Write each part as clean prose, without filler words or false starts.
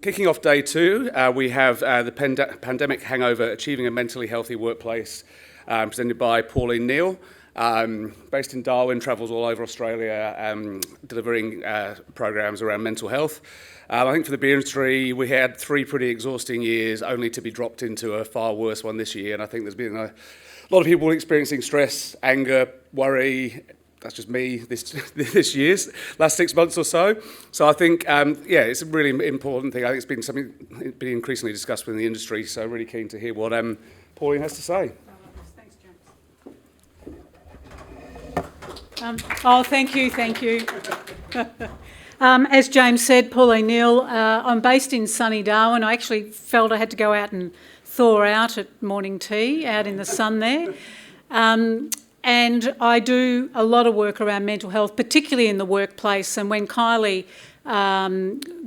Kicking off day two, we have the pandemic hangover, achieving a mentally healthy workplace, presented by Pauline Neal, based in Darwin, travels all over Australia, delivering programs around mental health. I think for the beer industry, we had 3 pretty exhausting years, only to be dropped into a far worse one this year. And I think there's been a lot of people experiencing stress, anger, worry. That's just me this year's last 6 months or so. So I think, it's a really important thing. I think it's been something been increasingly discussed within the industry. So really keen to hear what Pauline has to say. Thanks, James. Thank you. As James said, Pauline Neal, I'm based in sunny Darwin. I actually felt I had to go out and thaw out at morning tea, out in the sun there. And I do a lot of work around mental health, particularly in the workplace. And when Kylie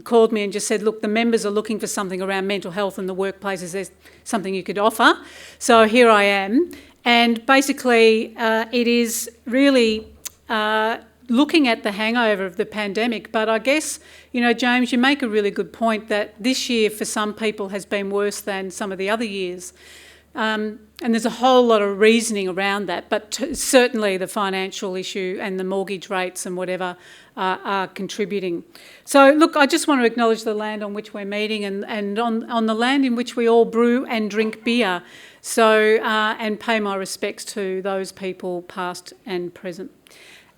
called me and just said, look, the members are looking for something around mental health in the workplace, is there something you could offer? So here I am. And basically, it is really looking at the hangover of the pandemic. But I guess, James, you make a really good point that this year for some people has been worse than some of the other years. And there's a whole lot of reasoning around that, but certainly the financial issue and the mortgage rates and whatever are contributing. So, look, I just want to acknowledge the land on which we're meeting and on the land in which we all brew and drink beer. So, and pay my respects to those people past and present.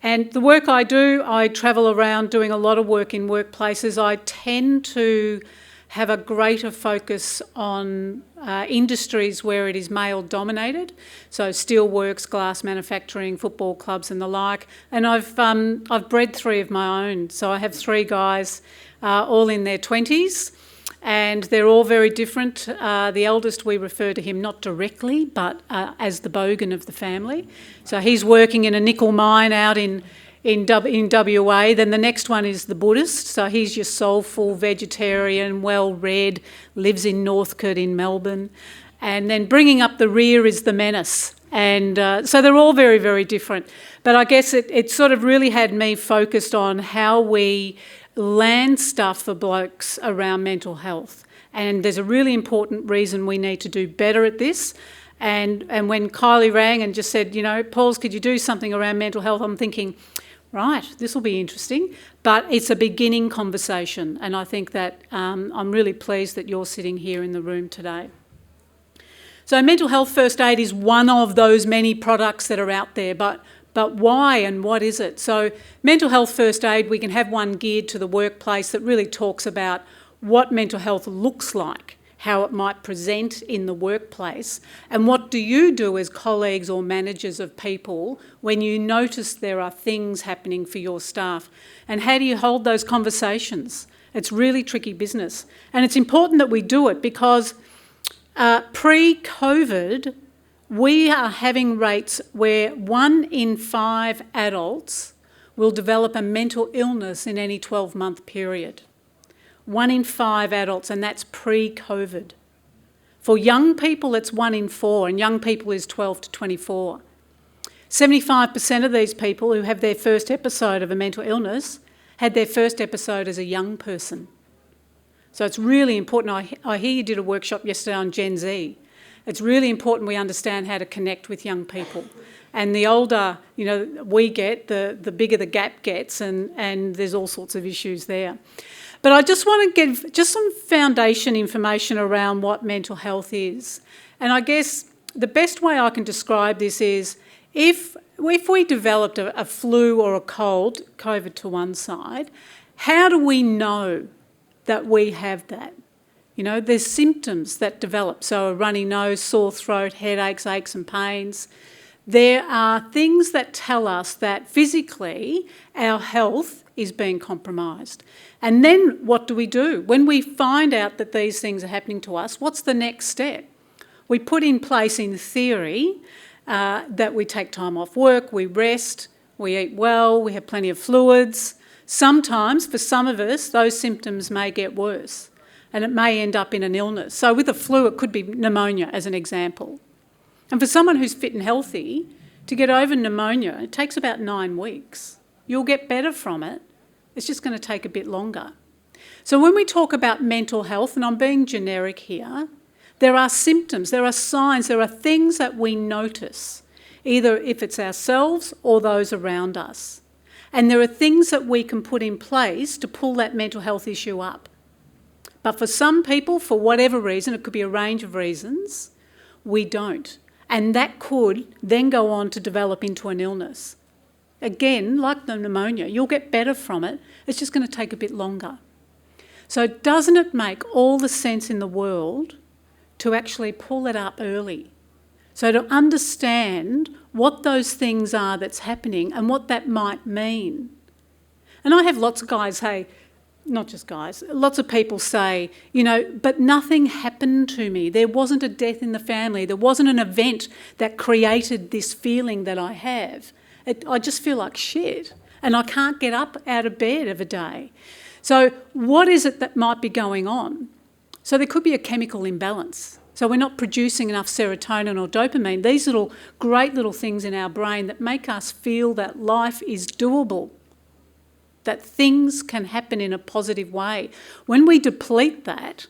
And the work I do, I travel around doing a lot of work in workplaces. I tend to have a greater focus on industries where it is male-dominated, so steelworks, glass manufacturing, football clubs and the like. And I've bred 3 of my own. So I have 3 guys, all in their 20s, and they're all very different. The eldest, we refer to him not directly, but as the bogan of the family. So he's working in a nickel mine out in WA. Then the next one is the Buddhist, so he's your soulful vegetarian, well-read, lives in Northcote in Melbourne. And then bringing up the rear is the menace. And so they're all very, very different. But I guess it sort of really had me focused on how we land stuff for blokes around mental health. And there's a really important reason we need to do better at this. And when Kylie rang and just said, Pauls, could you do something around mental health? I'm thinking, right, this will be interesting, but it's a beginning conversation, and I think that I'm really pleased that you're sitting here in the room today. So mental health first aid is one of those many products that are out there, but why and what is it? So mental health first aid, we can have one geared to the workplace that really talks about what mental health looks like, how it might present in the workplace, and what do you do as colleagues or managers of people when you notice there are things happening for your staff, and how do you hold those conversations? It's really tricky business, and it's important that we do it because pre-COVID we are having rates where 1 in 5 adults will develop a mental illness in any 12-month period. 1 in 5 adults, and that's pre-COVID. For young people, it's 1 in 4, and young people is 12 to 24. 75% of these people who have their first episode of a mental illness had their first episode as a young person. So it's really important. I hear you did a workshop yesterday on Gen Z. It's really important we understand how to connect with young people. And the older, we get, the bigger the gap gets, and there's all sorts of issues there. But I just want to give just some foundation information around what mental health is. And I guess the best way I can describe this is if we developed a flu or a cold, COVID to one side, how do we know that we have that? There's symptoms that develop. So a runny nose, sore throat, headaches, aches and pains. There are things that tell us that physically our health is being compromised. And then what do we do? When we find out that these things are happening to us, what's the next step? We put in place, in theory, that we take time off work, we rest, we eat well, we have plenty of fluids. Sometimes, for some of us, those symptoms may get worse and it may end up in an illness. So with a flu, it could be pneumonia, as an example. And for someone who's fit and healthy, to get over pneumonia, it takes about 9 weeks. You'll get better from it. It's just going to take a bit longer. So when we talk about mental health, and I'm being generic here, there are symptoms, there are signs, there are things that we notice, either if it's ourselves or those around us. And there are things that we can put in place to pull that mental health issue up. But for some people, for whatever reason, it could be a range of reasons, we don't. And that could then go on to develop into an illness. Again, like the pneumonia, you'll get better from it. It's just going to take a bit longer. So doesn't it make all the sense in the world to actually pull it up early? So to understand what those things are that's happening and what that might mean. And I have lots of guys, not just guys, lots of people say, but nothing happened to me. There wasn't a death in the family. There wasn't an event that created this feeling that I have. I just feel like shit and I can't get up out of bed of a day. So what is it that might be going on? So there could be a chemical imbalance. So we're not producing enough serotonin or dopamine, these great little things in our brain that make us feel that life is doable, that things can happen in a positive way. When we deplete that,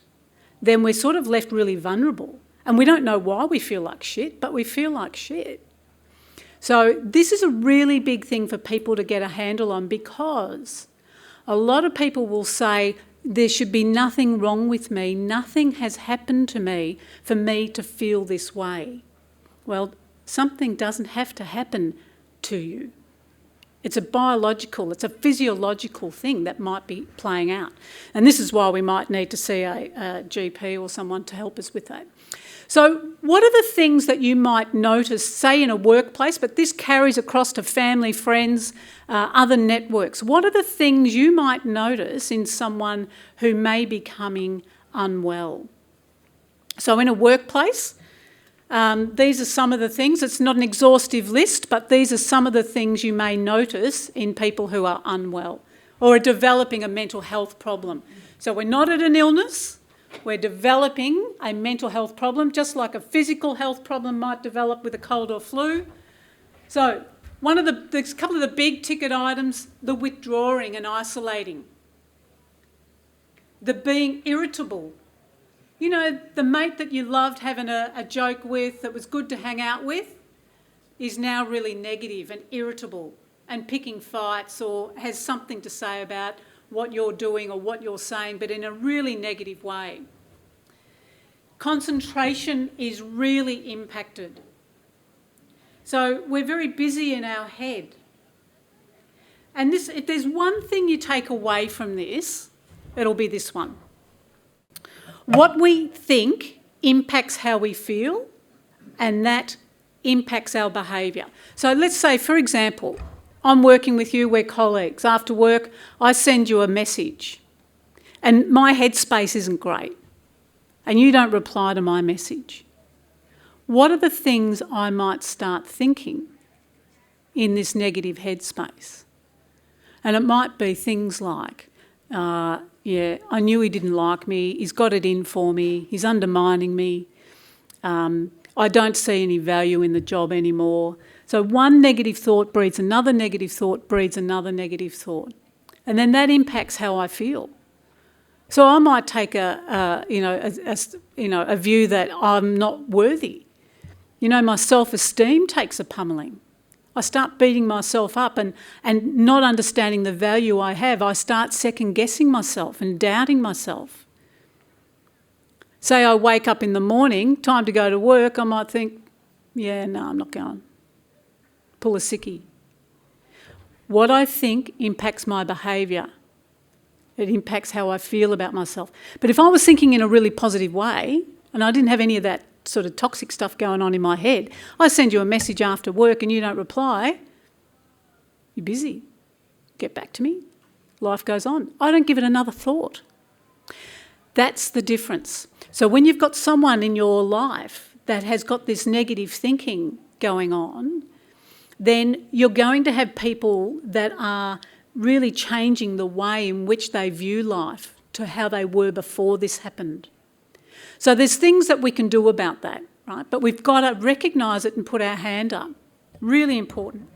then we're sort of left really vulnerable. And we don't know why we feel like shit, but we feel like shit. So this is a really big thing for people to get a handle on, because a lot of people will say, there should be nothing wrong with me, nothing has happened to me for me to feel this way. Well, something doesn't have to happen to you. It's a biological, it's a physiological thing that might be playing out. And this is why we might need to see a GP or someone to help us with that. So what are the things that you might notice, say in a workplace, but this carries across to family, friends, other networks? What are the things you might notice in someone who may be becoming unwell? So in a workplace, these are some of the things. It's not an exhaustive list, but these are some of the things you may notice in people who are unwell or are developing a mental health problem. So we're not at an illness. We're developing a mental health problem, just like a physical health problem might develop with a cold or flu. So there's a couple of the big ticket items: the withdrawing and isolating, the being irritable. The mate that you loved having a joke with, that was good to hang out with, is now really negative and irritable and picking fights, or has something to say about what you're doing or what you're saying, but in a really negative way. Concentration is really impacted. So we're very busy in our head. And if there's one thing you take away from this, it'll be this one. What we think impacts how we feel, and that impacts our behaviour. So let's say, for example, I'm working with you, we're colleagues. After work, I send you a message and my headspace isn't great and you don't reply to my message. What are the things I might start thinking in this negative headspace? And it might be things like, I knew he didn't like me, he's got it in for me, he's undermining me, I don't see any value in the job anymore. So one negative thought breeds another negative thought, breeds another negative thought. And then that impacts how I feel. So I might take a view that I'm not worthy. My self-esteem takes a pummeling. I start beating myself up and not understanding the value I have. I start second-guessing myself and doubting myself. Say I wake up in the morning, time to go to work, I might think, I'm not going. Pull a sickie. What I think impacts my behaviour. It impacts how I feel about myself. But if I was thinking in a really positive way, and I didn't have any of that sort of toxic stuff going on in my head, I send you a message after work and you don't reply, you're busy. Get back to me. Life goes on. I don't give it another thought. That's the difference. So when you've got someone in your life that has got this negative thinking going on, then you're going to have people that are really changing the way in which they view life to how they were before this happened. So there's things that we can do about that, right? But we've got to recognise it and put our hand up. Really important.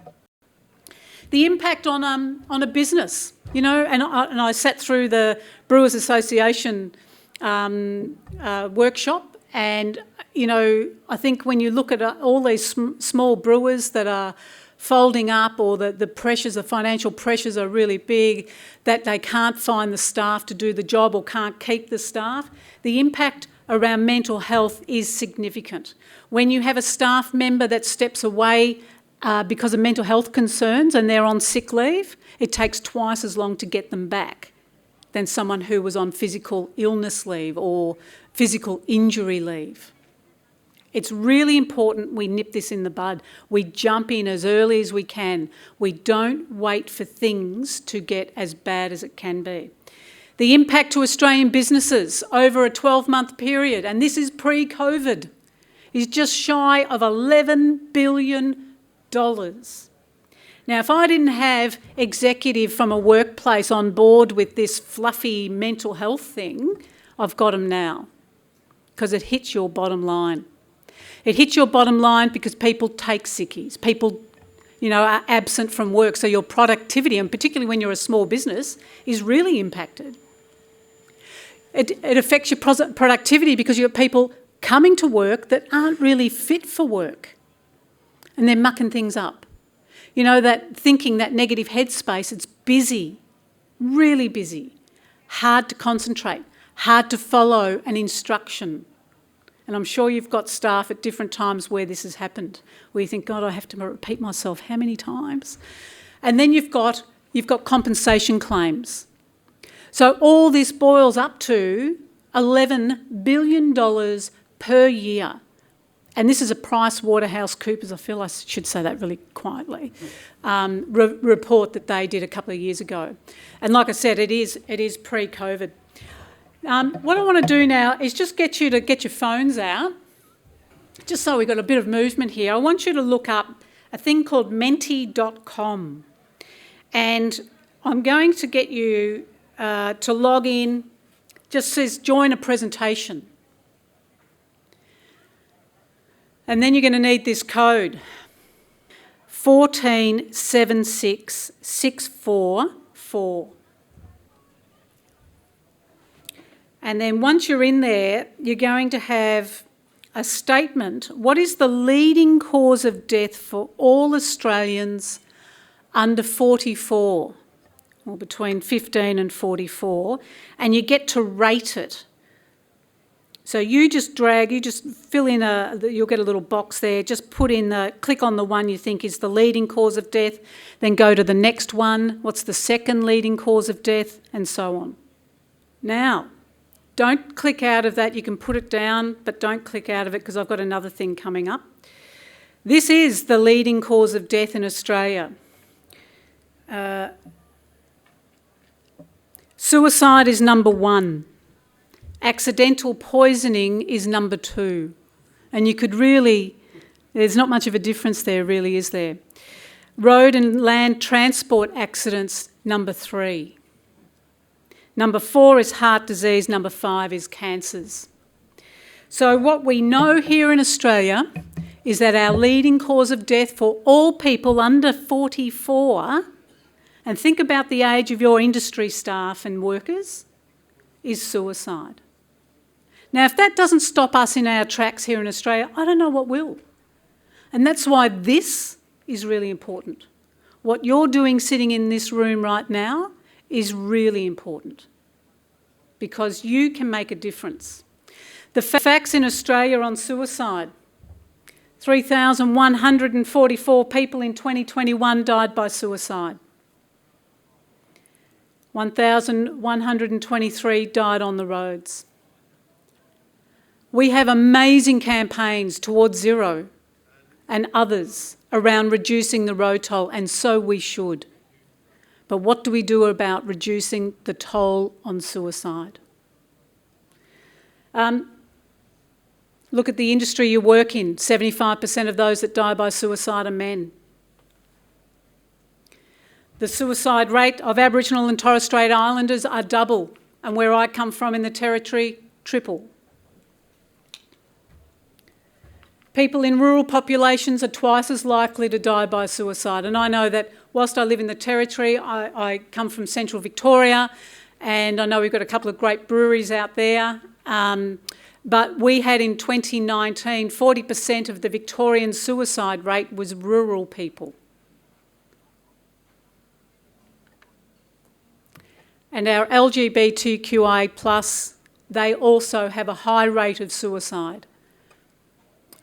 The impact on a business, you know, and I sat through the Brewers Association workshop, and, you know, I think when you look at all these small brewers that are folding up, or the pressures, the financial pressures are really big, that they can't find the staff to do the job or can't keep the staff, the impact around mental health is significant. When you have a staff member that steps away because of mental health concerns and they're on sick leave, it takes twice as long to get them back than someone who was on physical illness leave or physical injury leave. It's really important we nip this in the bud. We jump in as early as we can. We don't wait for things to get as bad as it can be. The impact to Australian businesses over a 12-month period, and this is pre-COVID, is just shy of $11 billion. Now, if I didn't have executive from a workplace on board with this fluffy mental health thing, I've got them now, because it hits your bottom line. It hits your bottom line because people take sickies. People, you know, are absent from work, so your productivity, and particularly when you're a small business, is really impacted. It affects your productivity because you have people coming to work that aren't really fit for work, and they're mucking things up. You know, that thinking, that negative headspace, it's busy, really busy, hard to concentrate, hard to follow an instruction. And I'm sure you've got staff at different times where this has happened, where you think, God, I have to repeat myself how many times? And then you've got compensation claims. So all this boils up to $11 billion per year. And this is a PricewaterhouseCoopers, I feel I should say that really quietly, report that they did a couple of years ago. And like I said, it is pre-COVID. What I want to do now is just get you to get your phones out, just so we've got a bit of movement here. I want you to look up a thing called menti.com, and I'm going to get you to log in. Just says join a presentation. And then you're going to need this code, 1476644. And then once you're in there, you're going to have a statement. What is the leading cause of death for all Australians under 44, or between 15 and 44? And you get to rate it. So you just fill in you'll get a little box there, just click on the one you think is the leading cause of death, then go to the next one, what's the second leading cause of death, and so on. Now, don't click out of that. You can put it down, but don't click out of it because I've got another thing coming up. This is the leading cause of death in Australia. Suicide is number 1. Accidental poisoning is number 2. And you could really, there's not much of a difference there, really, is there? Road and land transport accidents, number 3. Number 4 is heart disease, number 5 is cancers. So what we know here in Australia is that our leading cause of death for all people under 44, and think about the age of your industry staff and workers, is suicide. Now, if that doesn't stop us in our tracks here in Australia, I don't know what will. And that's why this is really important. What you're doing sitting in this room right now is really important because you can make a difference. The facts in Australia on suicide: 3,144 people in 2021 died by suicide. 1,123 died on the roads. We have amazing campaigns towards zero and others around reducing the road toll, and so we should. But what do we do about reducing the toll on suicide? Look at the industry you work in. 75% of those that die by suicide are men. The suicide rate of Aboriginal and Torres Strait Islanders are double, and where I come from in the Territory, triple. People in rural populations are twice as likely to die by suicide. And I know that whilst I live in the Territory, I come from central Victoria, and I know we've got a couple of great breweries out there. But we had in 2019, 40% of the Victorian suicide rate was rural people. And our LGBTQI+, they also have a high rate of suicide.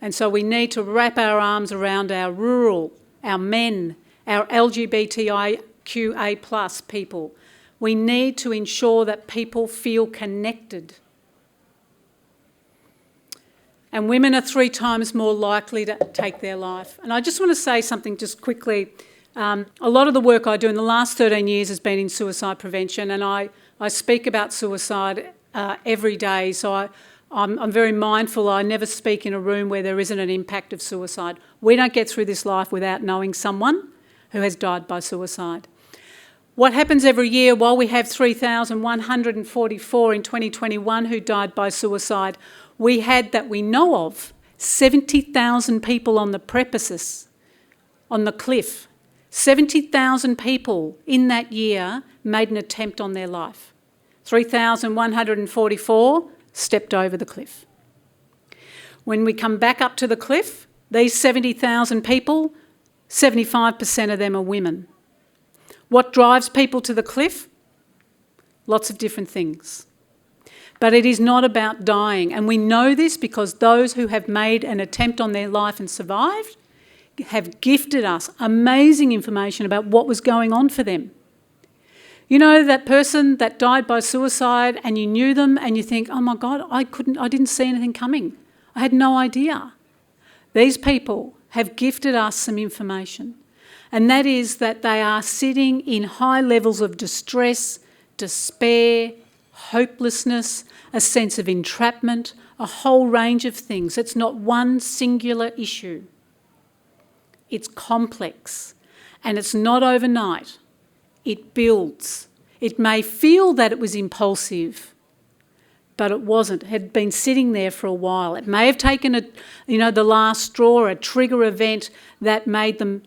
And so we need to wrap our arms around our rural, our men, our LGBTIQA+ people. We need to ensure that people feel connected. And women are 3 times more likely to take their life. And I just want to say something just quickly. A lot of the work I do in the last 13 years has been in suicide prevention, and I speak about suicide every day, so I'm very mindful. I never speak in a room where there isn't an impact of suicide. We don't get through this life without knowing someone who has died by suicide. What happens every year, while we have 3,144 in 2021 who died by suicide, we had, that we know of, 70,000 people on the precipice, on the cliff. 70,000 people in that year made an attempt on their life. 3,144 stepped over the cliff. When we come back up to the cliff, these 70,000 people, 75% of them are women. What drives people to the cliff? Lots of different things. But it is not about dying. And we know this because those who have made an attempt on their life and survived have gifted us amazing information about what was going on for them. You know, that person that died by suicide and you knew them and you think, oh my God, I didn't see anything coming. I had no idea. These people have gifted us some information. And that is that they are sitting in high levels of distress, despair, hopelessness, a sense of entrapment, a whole range of things. It's not one singular issue. It's complex, and it's not overnight. It builds. It may feel that it was impulsive, but it wasn't. It had been sitting there for a while. It may have taken the last straw, a trigger event that made them,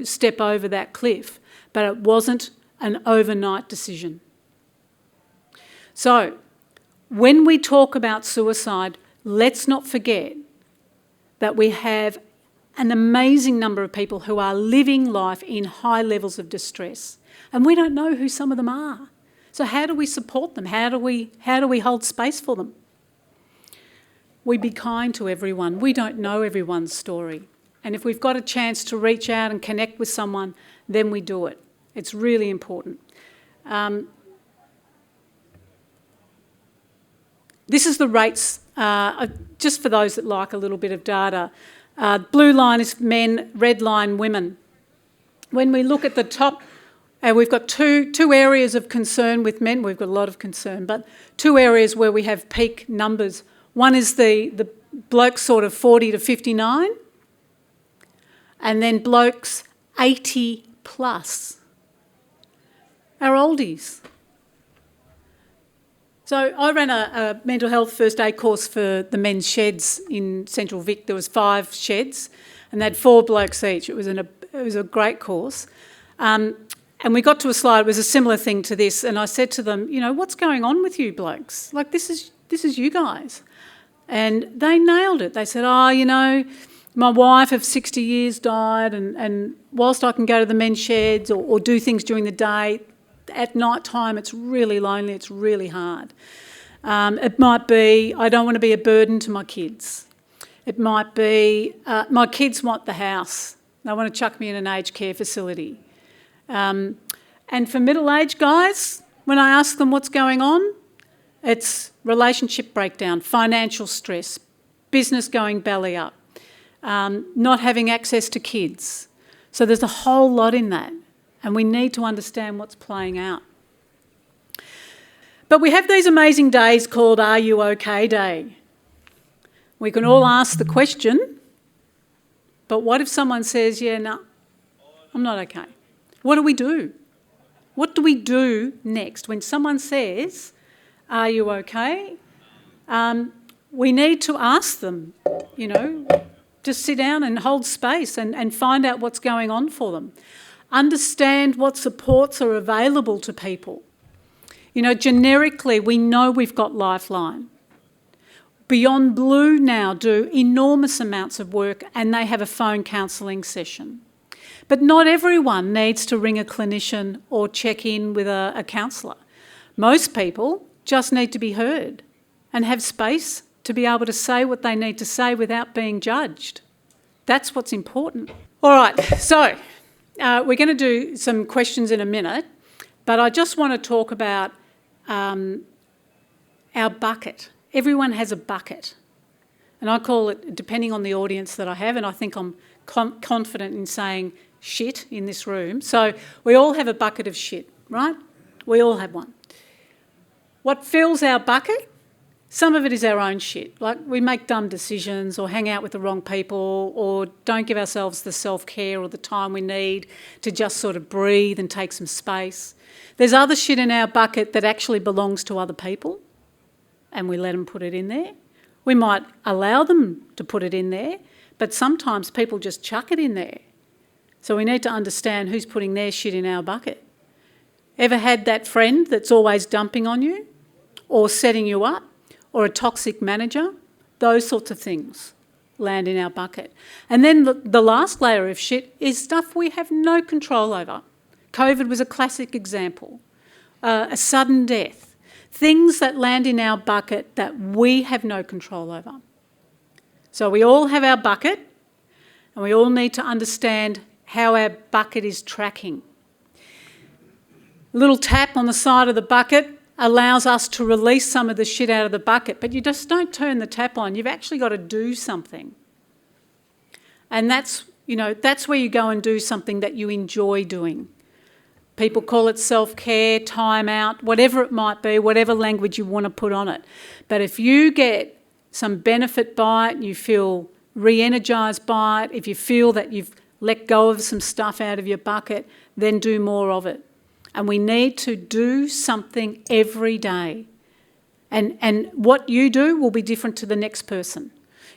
step over that cliff, but it wasn't an overnight decision. So, when we talk about suicide, let's not forget that we have an amazing number of people who are living life in high levels of distress. And we don't know who some of them are. So how do we support them? How do we hold space for them? We be kind to everyone. We don't know everyone's story. And if we've got a chance to reach out and connect with someone, then we do it. It's really important. This is the rates, just for those that like a little bit of data. Blue line is men, red line women. When we look at the top, we've got two areas of concern with men. We've got a lot of concern, but 2 areas where we have peak numbers. One is the blokes sort of 40 to 59, and then blokes 80 plus. Our oldies. So I ran a mental health first aid course for the men's sheds in Central Vic. There was 5 sheds, and they had 4 blokes each. It was a great course. And we got to a slide, it was a similar thing to this, and I said to them, what's going on with you blokes? Like, this is you guys. And they nailed it. They said, my wife of 60 years died, and whilst I can go to the men's sheds or do things during the day, at night time it's really lonely, it's really hard. It might be, I don't want to be a burden to my kids. It might be, my kids want the house. They want to chuck me in an aged care facility. And for middle-aged guys, when I ask them what's going on, it's relationship breakdown, financial stress, business going belly up, not having access to kids. So there's a whole lot in that, and we need to understand what's playing out. But we have these amazing days called Are You OK Day. We can all ask the question, but what if someone says, yeah, no, I'm not okay? What do we do? What do we do next when someone says, are you okay? We need to ask them, to Just sit down and hold space and find out what's going on for them. Understand what supports are available to people. You know, generically, we know we've got Lifeline. Beyond Blue now do enormous amounts of work, and they have a phone counselling session. But not everyone needs to ring a clinician or check in with a counsellor. Most people just need to be heard and have space to be able to say what they need to say without being judged. That's what's important. All right, so we're going to do some questions in a minute, but I just want to talk about our bucket. Everyone has a bucket, and I call it, depending on the audience that I have, and I think I'm confident in saying shit in this room. So we all have a bucket of shit, right? We all have one. What fills our bucket? Some of it is our own shit, like we make dumb decisions or hang out with the wrong people or don't give ourselves the self-care or the time we need to just sort of breathe and take some space. There's other shit in our bucket that actually belongs to other people, and we let them put it in there. We might allow them to put it in there, but sometimes people just chuck it in there. So we need to understand who's putting their shit in our bucket. Ever had that friend that's always dumping on you or setting you up, or a toxic manager? Those sorts of things land in our bucket. And then the last layer of shit is stuff we have no control over. COVID was a classic example. A sudden death. Things that land in our bucket that we have no control over. So we all have our bucket, and we all need to understand how our bucket is tracking. A little tap on the side of the bucket allows us to release some of the shit out of the bucket, but you just don't turn the tap on. You've actually got to do something. And that's where you go and do something that you enjoy doing. People call it self-care, time out, whatever it might be, whatever language you want to put on it. But if you get some benefit by it, you feel re-energised by it, if you feel that you've let go of some stuff out of your bucket, then do more of it. And we need to do something every day. And what you do will be different to the next person.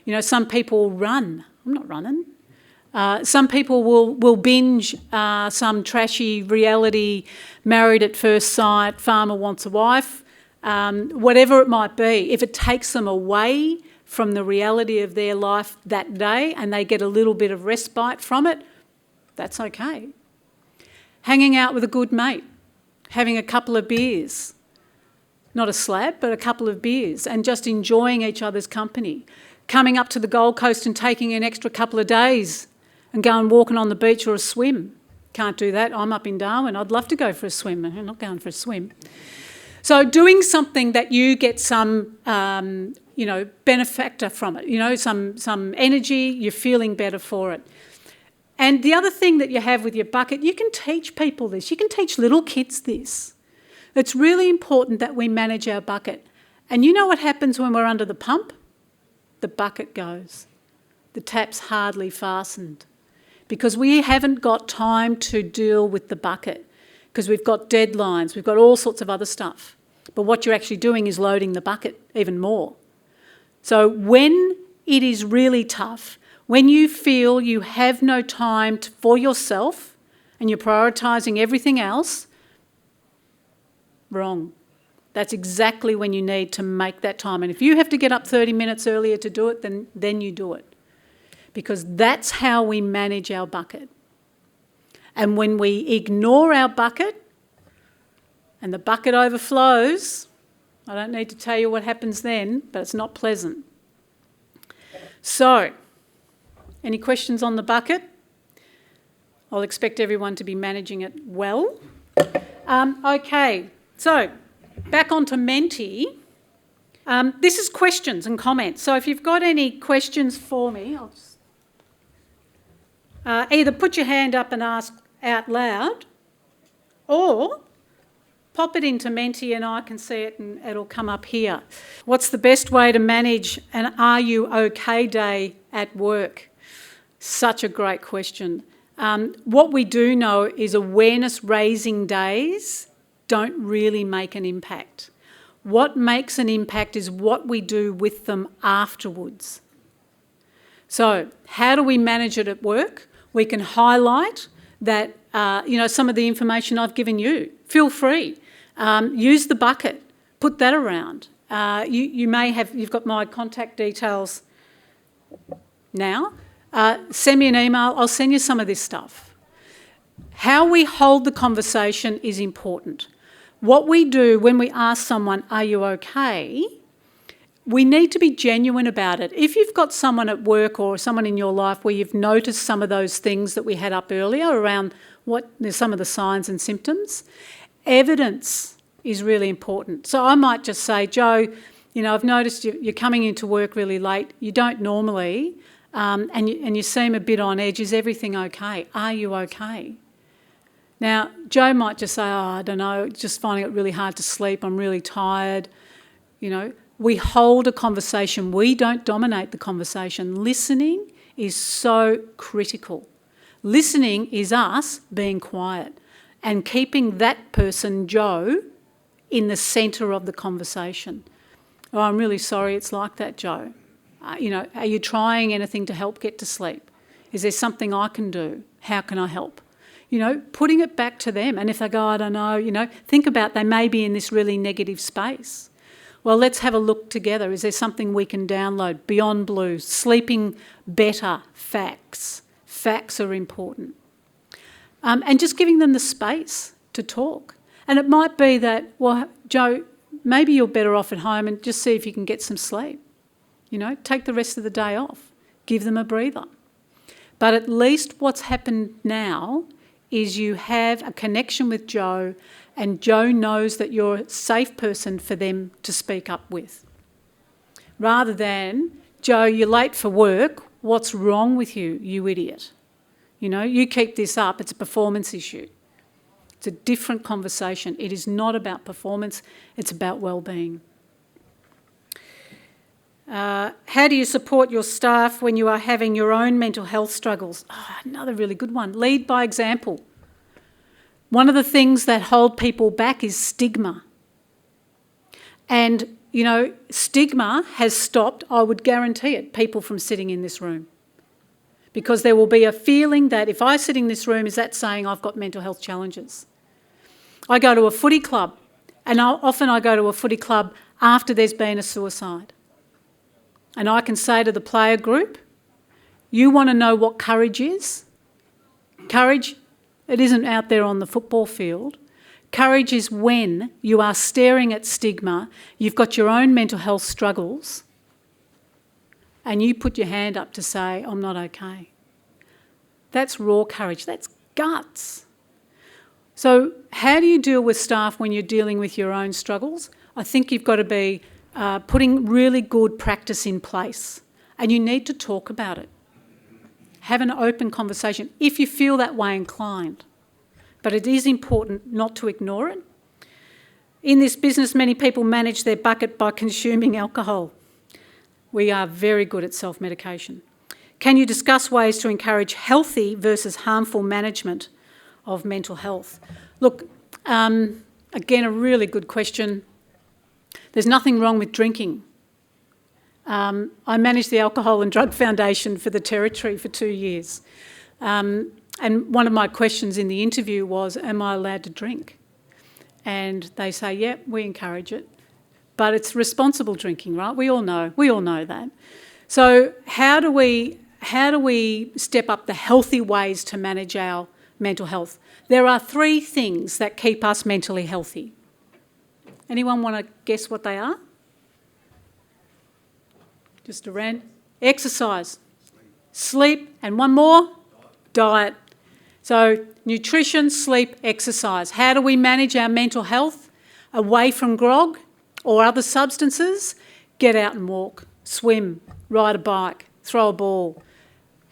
You know, some people run. I'm not running. Some people will binge some trashy reality, Married at First Sight, Farmer Wants a Wife, whatever it might be. If it takes them away from the reality of their life that day and they get a little bit of respite from it, that's okay. Hanging out with a good mate, having a couple of beers, not a slab, but a couple of beers, and just enjoying each other's company. Coming up to the Gold Coast and taking an extra couple of days and going walking on the beach or a swim. Can't do that. I'm up in Darwin. I'd love to go for a swim. I'm not going for a swim. So doing something that you get some, benefactor from it, some energy, you're feeling better for it. And the other thing that you have with your bucket, you can teach people this. You can teach little kids this. It's really important that we manage our bucket. And you know what happens when we're under the pump? The bucket goes. The tap's hardly fastened because we haven't got time to deal with the bucket because we've got deadlines, we've got all sorts of other stuff. But what you're actually doing is loading the bucket even more. So when it is really tough, when you feel you have no time for yourself and you're prioritising everything else, wrong. That's exactly when you need to make that time. And if you have to get up 30 minutes earlier to do it, then you do it. Because that's how we manage our bucket. And when we ignore our bucket and the bucket overflows, I don't need to tell you what happens then, but it's not pleasant. So, any questions on the bucket? I'll expect everyone to be managing it well. Okay, so back onto Menti. This is questions and comments. So if you've got any questions for me, I'll just either put your hand up and ask out loud or pop it into Menti and I can see it and it'll come up here. What's the best way to manage an Are You OK day at work? Such a great question. What we do know is awareness-raising days don't really make an impact. What makes an impact is what we do with them afterwards. So how do we manage it at work? We can highlight that, some of the information I've given you. Feel free. Use the bucket. Put that around. You've got my contact details now. Send me an email. I'll send you some of this stuff. How we hold the conversation is important. What we do when we ask someone, are you okay? We need to be genuine about it. If you've got someone at work or someone in your life where you've noticed some of those things that we had up earlier around some of the signs and symptoms, evidence is really important. So I might just say, Joe, I've noticed you're coming into work really late. You don't normally, and you seem a bit on edge. Is everything okay? Are you okay? Now, Joe might just say, I don't know, just finding it really hard to sleep. I'm really tired. We hold a conversation. We don't dominate the conversation. Listening is so critical. Listening is us being quiet and keeping that person, Joe, in the centre of the conversation. Oh, I'm really sorry it's like that, Joe. Are you trying anything to help get to sleep? Is there something I can do? How can I help? Putting it back to them. And if they go, I don't know, think about they may be in this really negative space. Well, let's have a look together. Is there something we can download? Beyond Blue, sleeping better, facts. Facts are important. And just giving them the space to talk. And it might be that, well, Joe, maybe you're better off at home and just see if you can get some sleep. Take the rest of the day off. Give them a breather. But at least what's happened now is you have a connection with Joe and Joe knows that you're a safe person for them to speak up with. Rather than, Joe, you're late for work, what's wrong with you, you idiot? You keep this up, it's a performance issue. It's a different conversation. It is not about performance, it's about well-being. How do you support your staff when you are having your own mental health struggles? Oh, another really good one. Lead by example. One of the things that hold people back is stigma. And, stigma has stopped, I would guarantee it, people from sitting in this room. Because there will be a feeling that if I sit in this room, is that saying I've got mental health challenges? I go to a footy club, and often I go to a footy club after there's been a suicide. And I can say to the player group, you want to know what courage is? Courage, it isn't out there on the football field. Courage is when you are staring at stigma, you've got your own mental health struggles, and you put your hand up to say, I'm not okay. That's raw courage, that's guts. So how do you deal with staff when you're dealing with your own struggles? I think you've got to be putting really good practice in place, and you need to talk about it. Have an open conversation if you feel that way inclined. But it is important not to ignore it. In this business, many people manage their bucket by consuming alcohol. We are very good at self-medication. Can you discuss ways to encourage healthy versus harmful management of mental health? Look, again, a really good question. There's nothing wrong with drinking. I managed the Alcohol and Drug Foundation for the Territory for 2 years. And one of my questions in the interview was, am I allowed to drink? And they say, yeah, we encourage it. But it's responsible drinking, right? We all know that. So how do we step up the healthy ways to manage our mental health? There are 3 things that keep us mentally healthy. Anyone want to guess what they are? Just around. Exercise, sleep, and one more? Diet. So nutrition, sleep, exercise. How do we manage our mental health away from grog or other substances? Get out and walk, swim, ride a bike, throw a ball,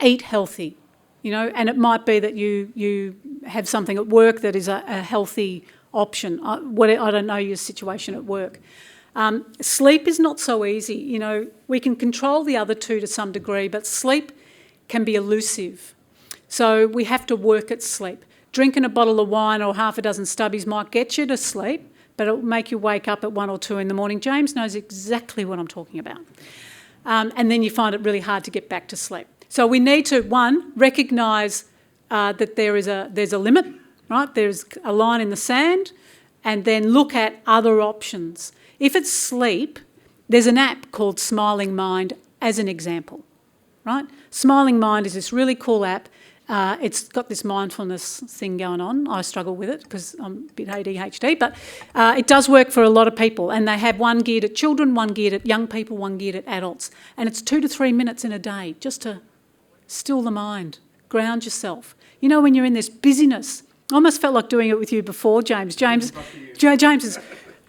eat healthy. And it might be that you have something at work that is a healthy option. I don't know your situation at work. Sleep is not so easy. We can control the other 2 to some degree, but sleep can be elusive. So we have to work at sleep. Drinking a bottle of wine or half a dozen stubbies might get you to sleep, but it will make you wake up at 1 or 2 in the morning. James knows exactly what I'm talking about. and then you find it really hard to get back to sleep. So we need to, one, recognise that there's a limit, right? There's a line in the sand, and then look at other options. If it's sleep, there's an app called Smiling Mind as an example, right? Smiling Mind is this really cool app. It's got this mindfulness thing going on. I struggle with it because I'm a bit ADHD, but it does work for a lot of people. And they have one geared at children, one geared at young people, one geared at adults. And it's 2 to 3 minutes in a day just to still the mind, ground yourself. You know, when you're in this busyness, I almost felt like doing it with you before, James. James is,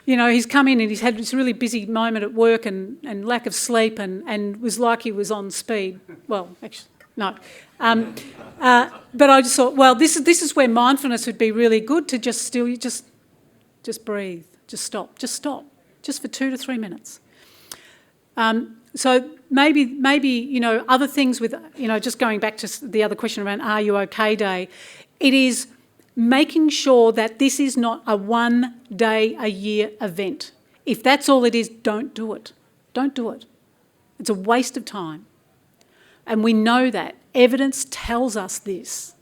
you know, he's come in and he's had this really busy moment at work and lack of sleep and was like he was on speed. Well, actually, no. But I just thought, well, this is where mindfulness would be really good, to just breathe, just stop, just for 2 to 3 minutes. So maybe you know, other things with, you know, just going back to the other question around Are You OK Day, it is making sure that this is not a 1 day a year event. If that's all it is, don't do it. Don't do it. It's a waste of time. And we know that. Evidence tells us this.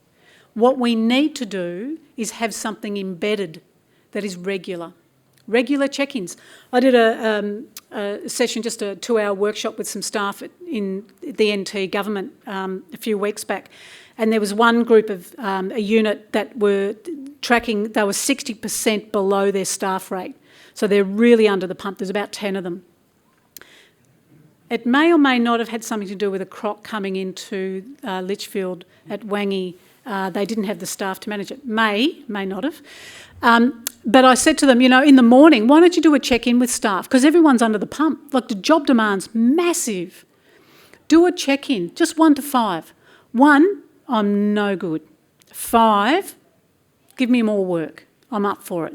What we need to do is have something embedded that is regular. Regular check-ins. I did a session, just a 2-hour workshop with some staff in the NT government a few weeks back, and there was one group of a unit that were tracking, they were 60% below their staff rate. So they're really under the pump. There's about 10 of them. It may or may not have had something to do with a croc coming into Litchfield at Wangi. They didn't have the staff to manage it. May not have. But I said to them, you know, in the morning, why don't you do a check-in with staff? Because everyone's under the pump. Like, the job demand's massive. Do a check-in, just 1 to 5. 1, I'm no good. 5, give me more work. I'm up for it.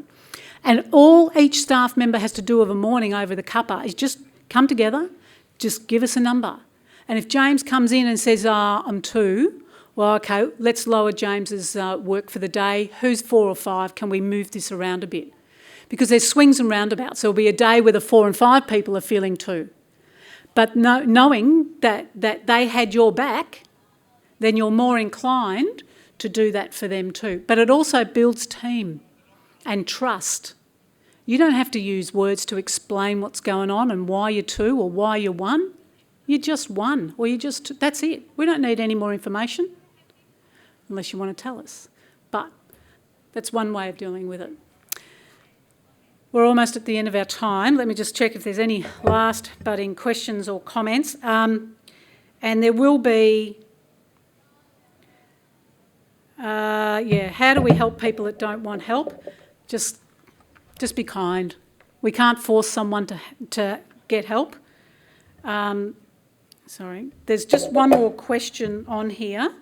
And all each staff member has to do of a morning over the cuppa is just come together, just give us a number. And if James comes in and says, I'm 2, well, OK, let's lower James's work for the day. Who's 4 or 5? Can we move this around a bit? Because there's swings and roundabouts. There'll be a day where the 4 and 5 people are feeling 2. But knowing that they had your back, then you're more inclined to do that for them too. But it also builds team and trust. You don't have to use words to explain what's going on and why you're 2 or why you're 1. You're just 1, or that's it. We don't need any more information unless you want to tell us. But that's one way of dealing with it. We're almost at the end of our time. Let me just check if there's any last budding questions or comments. And there will be, how do we help people that don't want help? Just be kind. We can't force someone to get help. Sorry, there's just one more question on here.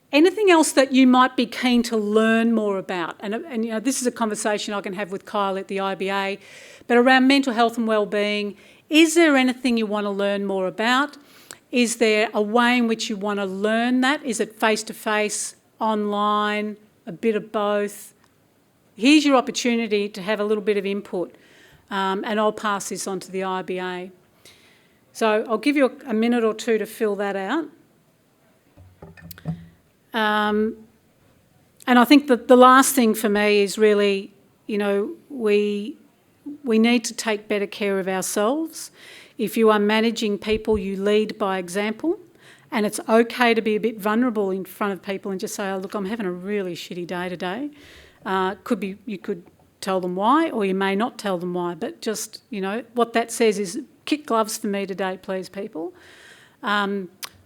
Anything else that you might be keen to learn more about? And you know, this is a conversation I can have with Kyle at the IBA, but around mental health and wellbeing, is there anything you want to learn more about? Is there a way in which you want to learn that? Is it face-to-face, online, a bit of both? Here's your opportunity to have a little bit of input, and I'll pass this on to the IBA. So I'll give you a minute or two to fill that out. And I think that the last thing for me is really, you know, we need to take better care of ourselves. If you are managing people, you lead by example, and it's okay to be a bit vulnerable in front of people and just say, oh, look, I'm having a really shitty day today. You could tell them why, or you may not tell them why, but just, you know, what that says is kick gloves for me today, please, people.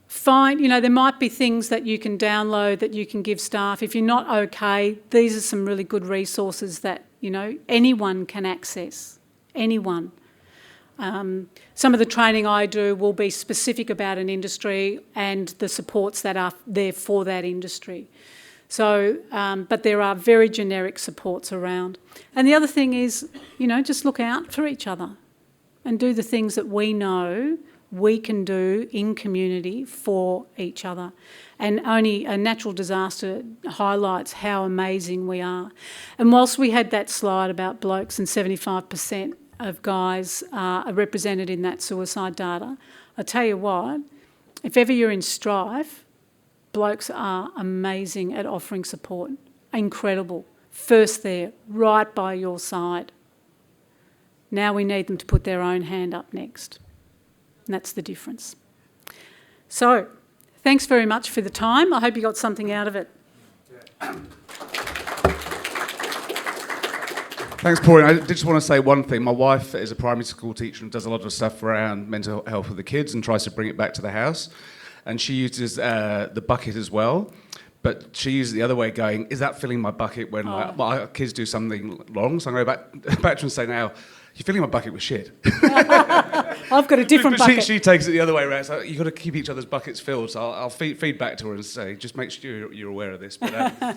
Fine, you know, there might be things that you can download that you can give staff. If you're not okay, these are some really good resources that, you know, anyone can access, anyone. Some of the training I do will be specific about an industry and the supports that are there for that industry. So, but there are very generic supports around. And the other thing is, you know, just look out for each other and do the things that we know we can do in community for each other. And only a natural disaster highlights how amazing we are. And whilst we had that slide about blokes and 75% of guys are represented in that suicide data. I tell you what, if ever you're in strife, blokes are amazing at offering support. Incredible. First there, right by your side. Now we need them to put their own hand up next. And that's the difference. So, thanks very much for the time. I hope you got something out of it. Thanks, Pauline. I did just want to say one thing. My wife is a primary school teacher and does a lot of stuff around mental health with the kids and tries to bring it back to the house. And she uses the bucket as well. But she uses it the other way, going, is that filling my bucket when my kids do something wrong? So I'm going to go back to her and say now, you're filling my bucket with shit. I've got a different bucket. She takes it the other way around. So you've got to keep each other's buckets filled. So I'll feed back to her and say, just make sure you're aware of this. But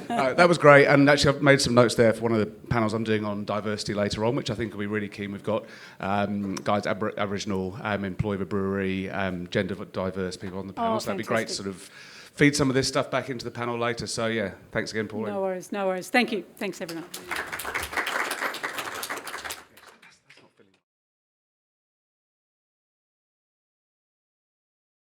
that was great. And actually, I've made some notes there for one of the panels I'm doing on diversity later on, which I think will be really keen. We've got guys, Aboriginal, employee of a brewery, gender diverse people on the panel. So that'd be great to sort of feed some of this stuff back into the panel later. So yeah, thanks again, Pauline. No worries. Thank you. Thanks, everyone.